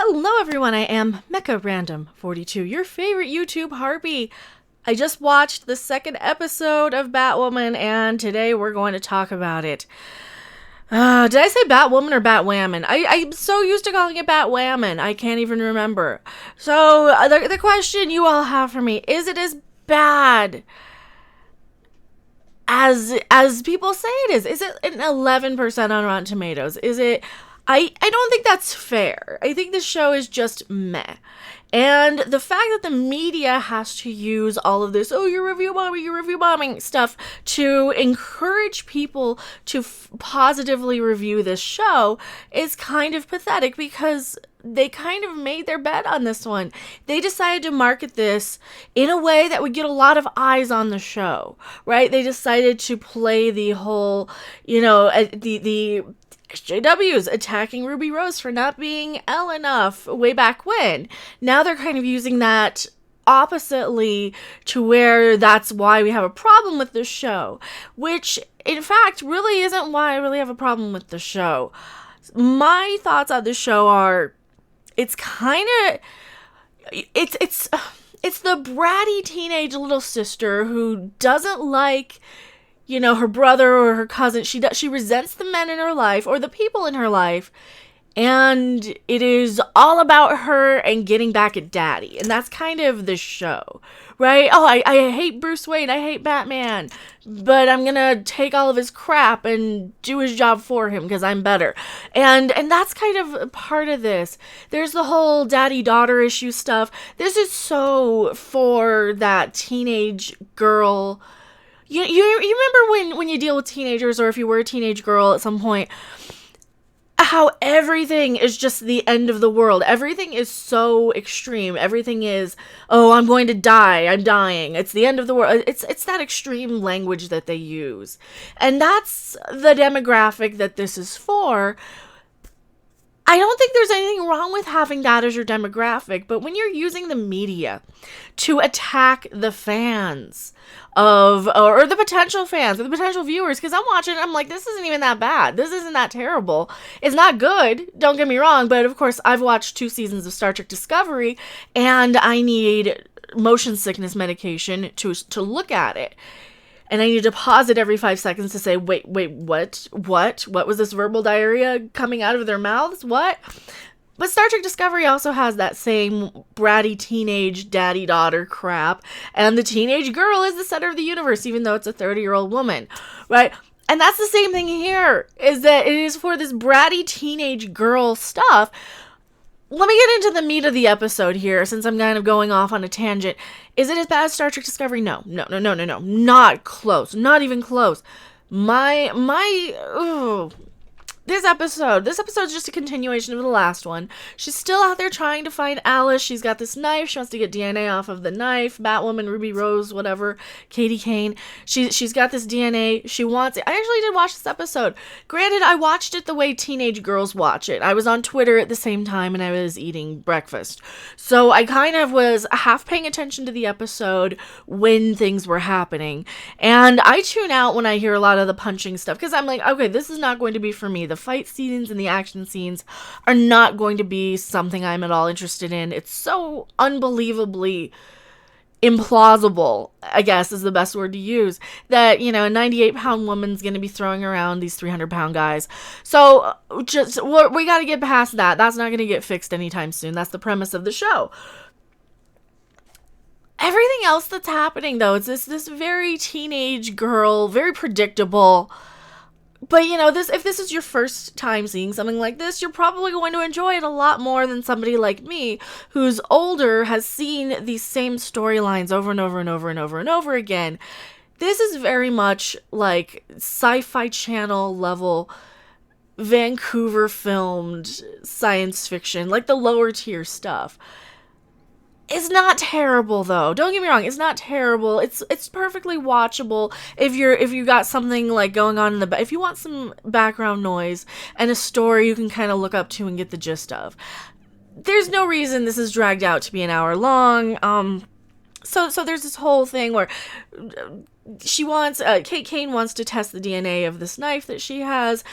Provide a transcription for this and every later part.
Hello everyone, I am Mecha Random 42, your favorite YouTube harpy. I just watched the second episode of Batwoman and today we're going to talk about it. Did I say Batwoman or Batwhammon? I'm so used to calling it Batwhammon, I can't even remember. So, the question you all have for me, is it as bad as people say it is? Is it an 11% on Rotten Tomatoes? Is it... I don't think that's fair. I think this show is just meh. And the fact that the media has to use all of this, oh, you're review bombing stuff to encourage people to positively review this show is kind of pathetic because they kind of made their bet on this one. They decided to market this in a way that would get a lot of eyes on the show, right? They decided to play the whole, the SJWs attacking Ruby Rose for not being L enough way back when. Now they're kind of using that oppositely to where that's why we have a problem with this show, which in fact really isn't why I really have a problem with the show. My thoughts on the show are it's the bratty teenage little sister who doesn't like her brother or her cousin. She resents the men in her life or the people in her life, and it is all about her and getting back at daddy. And that's kind of the show, right? Oh, I hate Bruce Wayne, I hate Batman, but I'm gonna take all of his crap and do his job for him because I'm better. And that's kind of part of this. There's the whole daddy-daughter issue stuff. This is so for that teenage girl. You remember when you deal with teenagers, or if you were a teenage girl at some point, how everything is just the end of the world. Everything is so extreme. Everything is, oh, I'm going to die. I'm dying. It's the end of the world. It's that extreme language that they use. And that's the demographic that this is for. I don't think there's anything wrong with having that as your demographic, but when you're using the media to attack the fans or the potential fans or the potential viewers, because I'm watching, I'm like, this isn't even that bad. This isn't that terrible. It's not good, don't get me wrong, but of course I've watched 2 seasons of Star Trek Discovery and I need motion sickness medication to look at it. And I need to pause it every 5 seconds to say, wait, what? What was this verbal diarrhea coming out of their mouths? What? But Star Trek Discovery also has that same bratty teenage daddy-daughter crap. And the teenage girl is the center of the universe, even though it's a 30-year-old woman, right? And that's the same thing here, is that it is for this bratty teenage girl stuff. Let me get into the meat of the episode here, since I'm kind of going off on a tangent. Is it as bad as Star Trek Discovery? No. Not close. Not even close. This episode's just a continuation of the last one. She's still out there trying to find Alice. She's got this knife. She wants to get DNA off of the knife. Batwoman, Ruby Rose, whatever. Katie Kane. She's got this DNA. She wants it. I actually did watch this episode. Granted, I watched it the way teenage girls watch it. I was on Twitter at the same time and I was eating breakfast. So I kind of was half paying attention to the episode when things were happening. And I tune out when I hear a lot of the punching stuff because I'm like, okay, this is not going to be for me. The fight scenes and the action scenes are not going to be something I'm at all interested in. It's so unbelievably implausible, I guess is the best word to use, that, a 98-pound woman's going to be throwing around these 300-pound guys. So we got to get past that. That's not going to get fixed anytime soon. That's the premise of the show. Everything else that's happening, though, it's this very teenage girl, very predictable. But, if this is your first time seeing something like this, you're probably going to enjoy it a lot more than somebody like me, who's older, has seen these same storylines over and over and over and over and over again. This is very much like Sci-Fi Channel level, Vancouver filmed science fiction, like the lower tier stuff. It's not terrible though. Don't get me wrong. It's not terrible. It's perfectly watchable if you got something like going on in the if you want some background noise and a story you can kind of look up to and get the gist of. There's no reason this is dragged out to be an hour long. So there's this whole thing where Kate Kane wants to test the DNA of this knife that she has.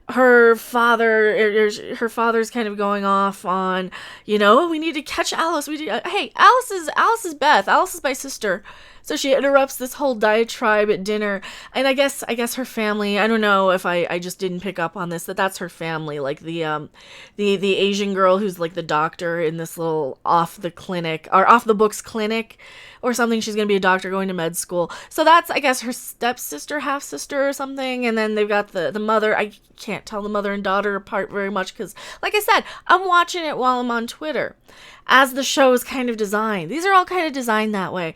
her father's kind of going off on, we need to catch Alice. Hey, Alice is Beth. Alice is my sister. So she interrupts this whole diatribe at dinner, and I guess her family. I don't know if I just didn't pick up on this, that's her family, like the Asian girl who's like the doctor in this little off the books clinic or something. She's gonna be a doctor going to med school. So that's, I guess, her stepsister, half sister or something. And then they've got the mother. I can't tell the mother and daughter apart very much because, like I said, I'm watching it while I'm on Twitter, as the show is kind of designed. These are all kind of designed that way.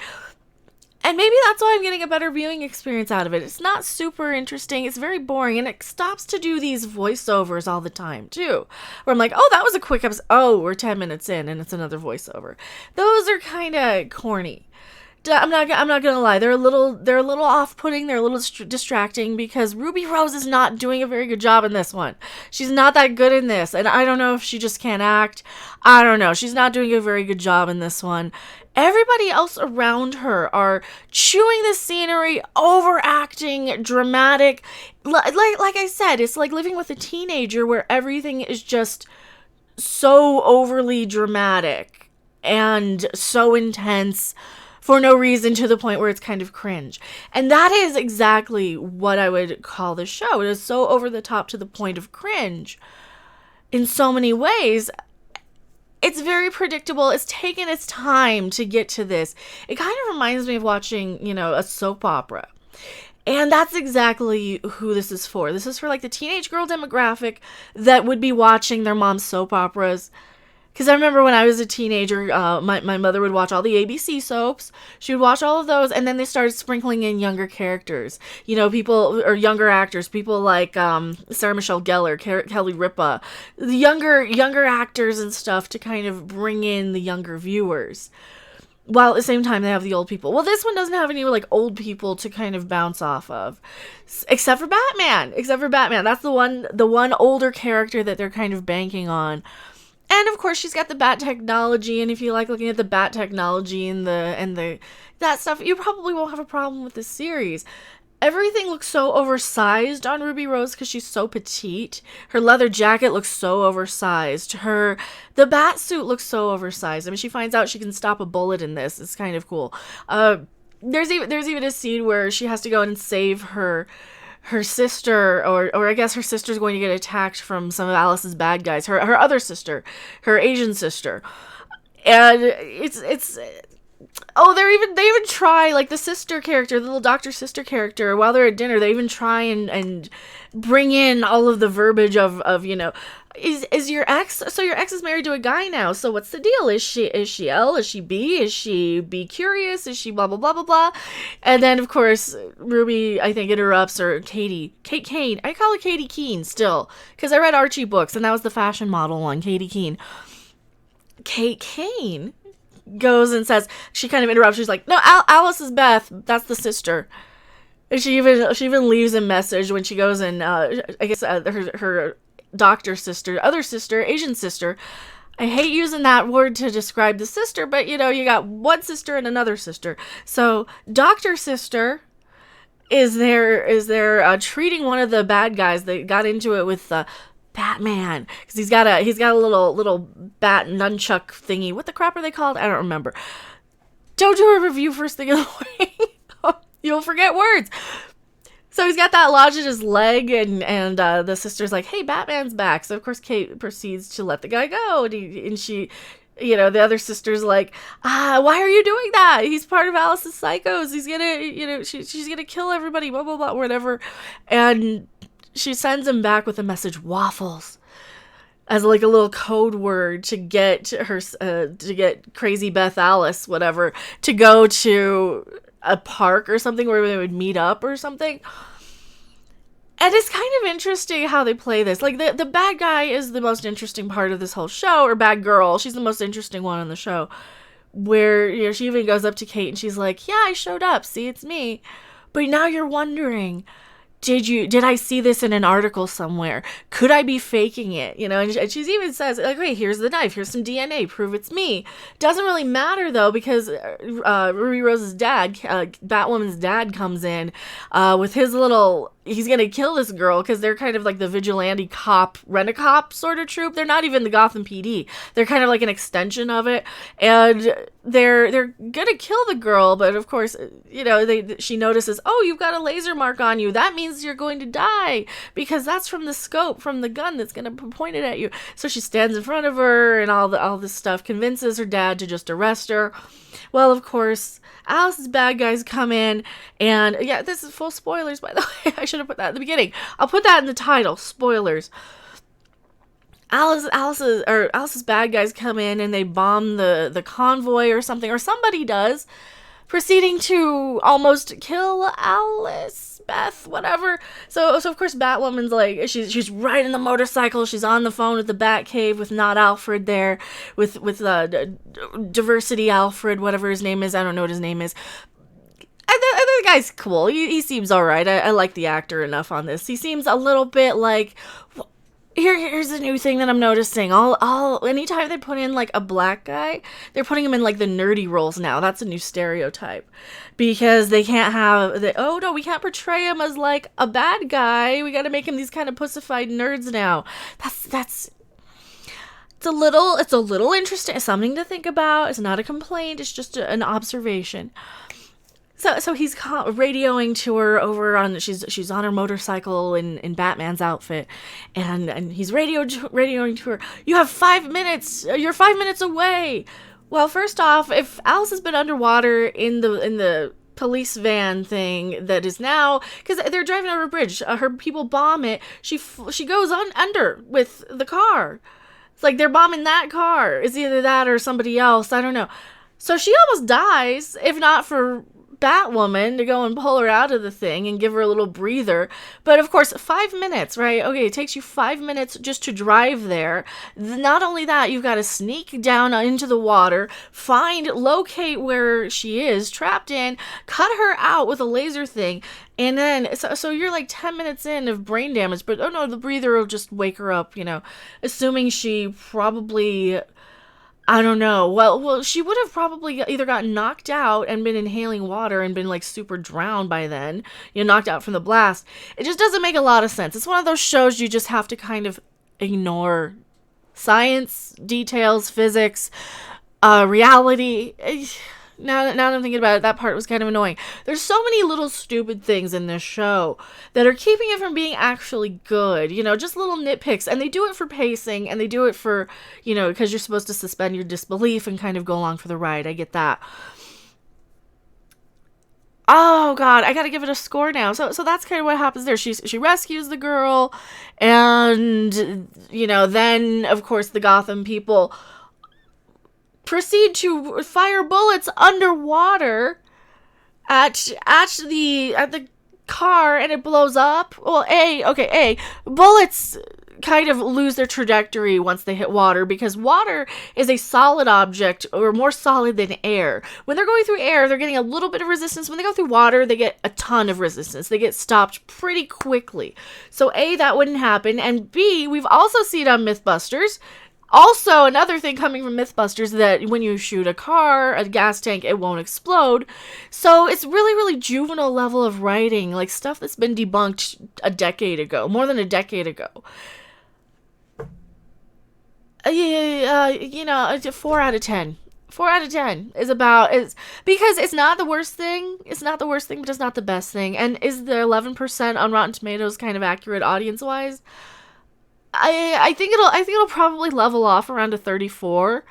And maybe that's why I'm getting a better viewing experience out of it. It's not super interesting. It's very boring. And it stops to do these voiceovers all the time, too. Where I'm like, oh, that was a quick episode. Oh, we're 10 minutes in and it's another voiceover. Those are kind of corny. I'm not gonna lie. They're a little off-putting. They're a little distracting because Ruby Rose is not doing a very good job in this one. She's not that good in this, and I don't know if she just can't act. I don't know. She's not doing a very good job in this one. Everybody else around her are chewing the scenery, overacting, dramatic. Like I said, it's like living with a teenager where everything is just so overly dramatic and so intense for no reason, to the point where it's kind of cringe. And that is exactly what I would call the show. It is so over the top to the point of cringe in so many ways. It's very predictable. It's taken its time to get to this. It kind of reminds me of watching, a soap opera. And that's exactly who this is for. This is for like the teenage girl demographic that would be watching their mom's soap operas. Because I remember when I was a teenager, my mother would watch all the ABC soaps. She would watch all of those, and then they started sprinkling in younger characters. People, or younger actors, people like Sarah Michelle Gellar, Kelly Ripa, the younger actors and stuff to kind of bring in the younger viewers. While at the same time they have the old people. Well, this one doesn't have any like old people to kind of bounce off of, except for Batman. That's the one older character that they're kind of banking on. And of course, she's got the bat technology, and if you like looking at the bat technology and that stuff, you probably won't have a problem with this series. Everything looks so oversized on Ruby Rose because she's so petite. Her leather jacket looks so oversized. The bat suit looks so oversized. I mean, she finds out she can stop a bullet in this. It's kind of cool. There's even a scene where she has to go and save her sister, or I guess her sister's going to get attacked from some of Alice's bad guys. Her other sister, her Asian sister, and they even try, like the sister character, the little doctor sister character. While they're at dinner, they even try and bring in all of the verbiage of is your ex? So your ex is married to a guy now. So what's the deal? Is she L? Is she B? Is she be curious? Is she blah blah blah blah blah? And then of course Ruby, I think, interrupts, or Kate Kane. I call her Katie Keene still because I read Archie books and that was the fashion model one, Katie Keene. Kate Kane goes and says, she kind of interrupts. She's like, no, Alice is Beth. That's the sister. And she even leaves a message when she goes and I guess her doctor sister, other sister, Asian sister. I hate using that word to describe the sister, but you got one sister and another sister. So doctor sister is there treating one of the bad guys that got into it with Batman, because he's got a little bat nunchuck thingy. What the crap are they called? I don't remember. Don't do a review first thing in the morning. You'll forget words. So he's got that lodged in his leg, and the sister's like, hey, Batman's back. So, of course, Kate proceeds to let the guy go. And she, the other sister's like, why are you doing that? He's part of Alice's psychos. He's gonna, she's gonna kill everybody, blah, blah, blah, whatever. And she sends him back with a message, waffles, as like a little code word to get her, to get crazy Beth Alice, whatever, to go to a park or something where they would meet up or something. And it's kind of interesting how they play this. Like, the bad guy is the most interesting part of this whole show, or bad girl. She's the most interesting one on the show. Where, she even goes up to Kate and she's like, yeah, I showed up. See, it's me. But now you're wondering, did I see this in an article somewhere? Could I be faking it? And she even says, like, hey, here's the knife. Here's some DNA. Prove it's me. Doesn't really matter, though, because Ruby Rose's dad, Batwoman's dad, comes in with his little he's gonna kill this girl because they're kind of like the vigilante cop, rent-a-cop sort of troop. They're not even the Gotham PD. They're kind of like an extension of it, and they're gonna kill the girl. But of course, you know, she notices, oh, you've got a laser mark on you. That means you're going to die because that's from the scope from the gun that's gonna be pointed at you. So she stands in front of her, and all this stuff convinces her dad to just arrest her. Well, of course, Alice's bad guys come in, and yeah, this is full spoilers, by the way. I should have put that at the beginning. I'll put that in the title, spoilers. Alice's bad guys come in and they bomb the convoy or something, or somebody does, proceeding to almost kill Alice, Beth, whatever. So of course Batwoman's like, she's riding the motorcycle, she's on the phone with the Batcave with not Alfred there, with Diversity Alfred, whatever his name is. I don't know what his name is. The guy's cool. He seems alright. I like the actor enough on this. He seems a little bit like, here's a new thing that I'm noticing. Anytime they put in like a black guy, they're putting him in like the nerdy roles now. That's a new stereotype, because they can't oh no, we can't portray him as like a bad guy. We got to make him these kind of pussified nerds now. It's a little interesting. It's something to think about. It's not a complaint. It's just an observation. So he's radioing to her over on, she's on her motorcycle in Batman's outfit, and he's radioing to her, you have 5 minutes, you're 5 minutes away. Well, first off, if Alice has been underwater in the police van thing that is now, because they're driving over a bridge, her people bomb it, she goes under with the car. It's like they're bombing that car. It's either that or somebody else, I don't know. So she almost dies, if not for Batwoman to go and pull her out of the thing and give her a little breather. But of course, 5 minutes, right? Okay, it takes you 5 minutes just to drive there. Not only that, you've got to sneak down into the water, locate where she is trapped in, cut her out with a laser thing, and then so you're like 10 minutes in of brain damage. But oh no, the breather will just wake her up, you know, assuming she probably, I don't know. Well, she would have probably either gotten knocked out and been inhaling water and been like super drowned by then, you know, knocked out from the blast. It just doesn't make a lot of sense. It's one of those shows you just have to kind of ignore. Science, details, physics, reality. Now that I'm thinking about it, that part was kind of annoying. There's so many little stupid things in this show that are keeping it from being actually good. You know, just little nitpicks. And they do it for pacing, and they do it for, you know, because you're supposed to suspend your disbelief and kind of go along for the ride. I get that. Oh god, I gotta give it a score now. So that's kind of what happens there. She rescues the girl, and, you know, then of course the Gotham people proceed to fire bullets underwater at the car, and it blows up. Well, bullets kind of lose their trajectory once they hit water, because water is a solid object, or more solid than air. When they're going through air, they're getting a little bit of resistance. When they go through water, they get a ton of resistance. They get stopped pretty quickly. So A, that wouldn't happen, and B, we've also seen on Mythbusters. Also, another thing coming from Mythbusters, that when you shoot a car, a gas tank, it won't explode. So it's really, really juvenile level of writing, like stuff that's been debunked more than a decade ago. You know, 4 out of 10. 4 out of 10 is because it's not the worst thing. It's not the worst thing, but it's not the best thing. And is the 11% on Rotten Tomatoes kind of accurate audience-wise? I think it'll probably level off around a 34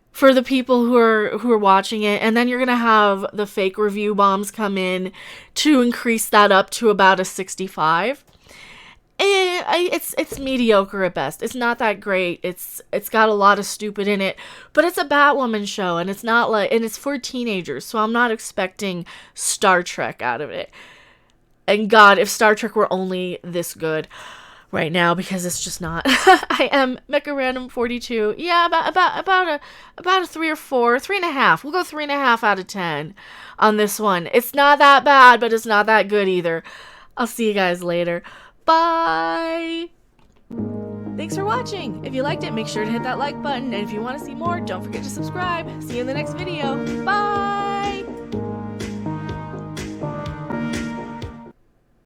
for the people who are watching it, and then you're gonna have the fake review bombs come in to increase that up to about a 65. It's mediocre at best. It's not that great. It's got a lot of stupid in it, but it's a Batwoman show, and it's for teenagers, so I'm not expecting Star Trek out of it. And God, if Star Trek were only this good right now, because it's just not. I am Mecha Random 42. Yeah, about a 3 or 4, 3.5. We'll go 3.5 out of 10 on this one. It's not that bad, but it's not that good either. I'll see you guys later. Bye. Thanks for watching. If you liked it, make sure to hit that like button, and if you want to see more, don't forget to subscribe. See you in the next video. Bye.